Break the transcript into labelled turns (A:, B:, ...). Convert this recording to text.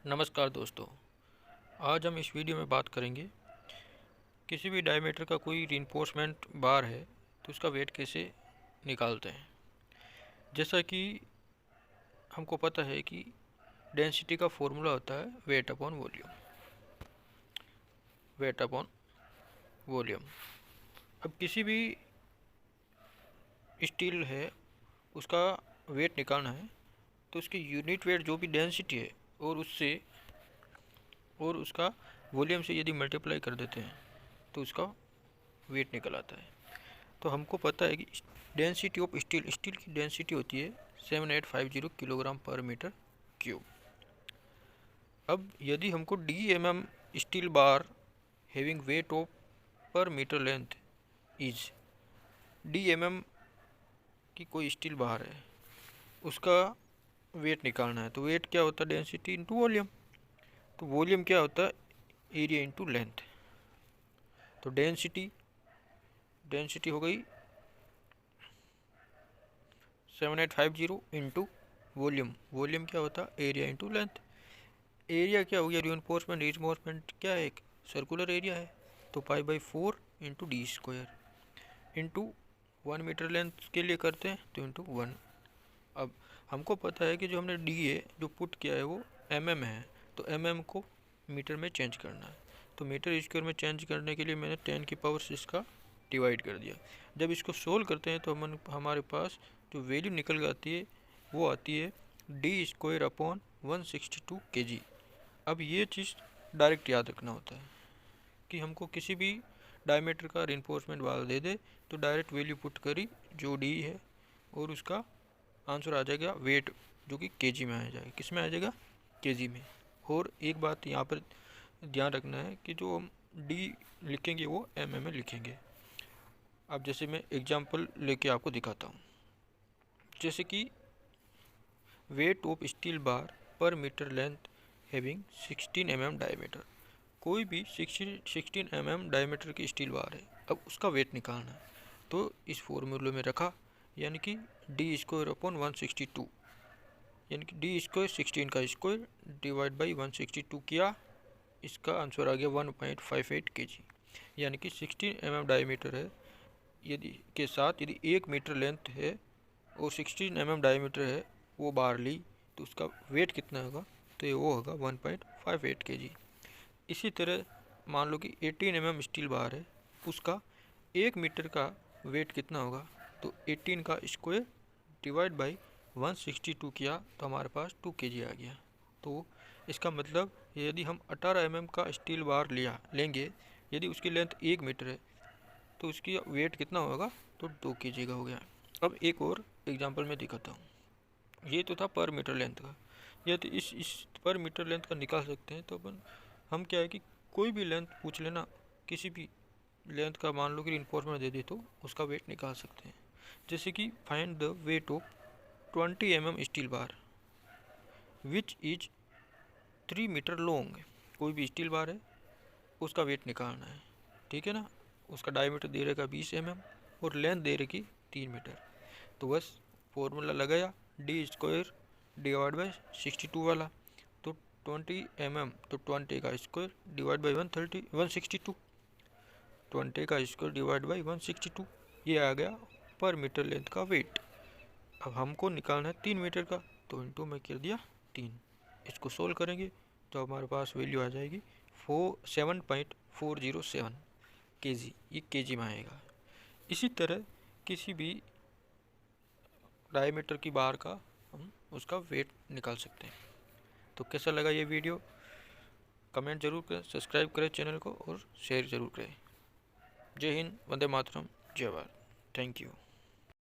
A: नमस्कार दोस्तों, आज हम इस वीडियो में बात करेंगे किसी भी डायमीटर का कोई रीइंफोर्समेंट बार है तो उसका वेट कैसे निकालते हैं। जैसा कि हमको पता है कि डेंसिटी का फॉर्मूला होता है weight upon volume. Weight upon volume. अब किसी भी स्टील है उसका वेट निकालना है तो उसकी यूनिट वेट जो भी डेंसिटी है और उसका वॉल्यूम से यदि मल्टीप्लाई कर देते हैं तो उसका वेट निकल आता है। तो हमको पता है कि डेंसिटी ऑफ स्टील की डेंसिटी होती है 7850 किलोग्राम पर मीटर क्यूब। अब यदि हमको DMM steel bar having weight of पर मीटर लेंथ इज DMM की कोई स्टील बार है उसका वेट निकालना है तो वेट क्या होता है डेंसिटी इंटू वॉल्यूम। तो वॉल्यूम क्या होता है एरिया इंटू लेंथ। तो डेंसिटी हो गई 7850 इंटू वॉल्यूम क्या होता है एरिया इंटू लेंथ। एरिया क्या हो गया रीइंफोर्समेंट क्या है एक सर्कुलर एरिया है तो पाई/4 into D square into 1 metre length के लिए करते हैं तो इंटू 1। अब हमको पता है कि जो हमने डी है जो पुट किया है वो mm है तो mm को मीटर में चेंज करना है तो मीटर स्क्वायर में चेंज करने के लिए मैंने 10 की पावर 6 का डिवाइड कर दिया। जब इसको सोल्व करते हैं तो हमारे पास जो वैल्यू निकल के आती है वो आती है डी स्क्वायर अपॉन 162 kg। अब ये चीज़ डायरेक्ट याद रखना होता है कि हमको किसी भी डायमीटर का रीइंफोर्समेंट वाला दे दे तो डायरेक्ट वैल्यू पुट करी जो डी है और उसका आंसर आ जाएगा वेट जो कि केजी में आ जाएगा। किस में आ जाएगा केजी में। और एक बात यहाँ पर ध्यान रखना है कि जो हम डी लिखेंगे वो mm में लिखेंगे। अब जैसे मैं एग्जांपल लेके आपको दिखाता हूँ। जैसे कि weight of steel bar per metre length having 16 mm diameter. कोई भी 16 mm डायमीटर की स्टील बार है अब उसका वेट निकालना है तो इस फॉर्मूले में रखा यानी कि डी स्क्वायर अपॉन 162 यानी कि डी स्क्वायर 16 का स्क्वायर डिवाइड बाई 162 किया। इसका आंसर आ गया 1.58 kg यानी कि 16 mm डायमीटर है के साथ यदि 1 मीटर लेंथ है और 16 mm डायमीटर है वो बार ली तो उसका वेट कितना होगा तो ये वो होगा 1.58 kg। इसी तरह मान लो कि 18 mm स्टील बार है उसका 1 मीटर का वेट कितना होगा तो 18 का स्क्वायर डिवाइड बाई 162 किया तो हमारे पास 2 kg आ गया। तो इसका मतलब यदि हम 18 mm का स्टील बार लेंगे यदि उसकी लेंथ 1 मीटर है तो उसकी वेट कितना होगा तो 2 kg का हो गया। अब एक और एग्जांपल में दिखाता हूँ। ये तो था पर मीटर लेंथ का। यह तो इस पर मीटर लेंथ का निकाल सकते हैं तो हम क्या है कि कोई भी लेंथ पूछ लेना किसी भी लेंथ का मान लो कि रीइंफोर्समेंट दे दे तो उसका वेट निकाल सकते हैं। जैसे कि find the weight of 20 mm steel bar which is 3 metre long. कोई भी स्टील बार है उसका वेट निकालना है, ठीक है ना। उसका डायमीटर दे रहेगा 20 mm और लेंथ दे रहेगी 3 मीटर। तो बस फॉर्मूला लगाया डी स्क्वायर डिवाइड बाई 62 वाला तो 20 mm तो 20 का स्क्वायर डिवाइड बाई 162 20 का स्क्वायर डिवाइड बाई 162 ये आ गया पर मीटर लेंथ का वेट। अब हमको निकालना है 3 मीटर का तो इंटू में कर दिया 3। इसको सोल्व करेंगे तो हमारे पास वैल्यू आ जाएगी 7.407 kg। ये kg में आएगा। इसी तरह किसी भी डायमीटर की बार का हम उसका वेट निकाल सकते हैं। तो कैसा लगा ये वीडियो कमेंट जरूर करें, सब्सक्राइब करें चैनल को और शेयर ज़रूर करें। जय हिंद, वंदे मातरम, जय भारत। Thank you.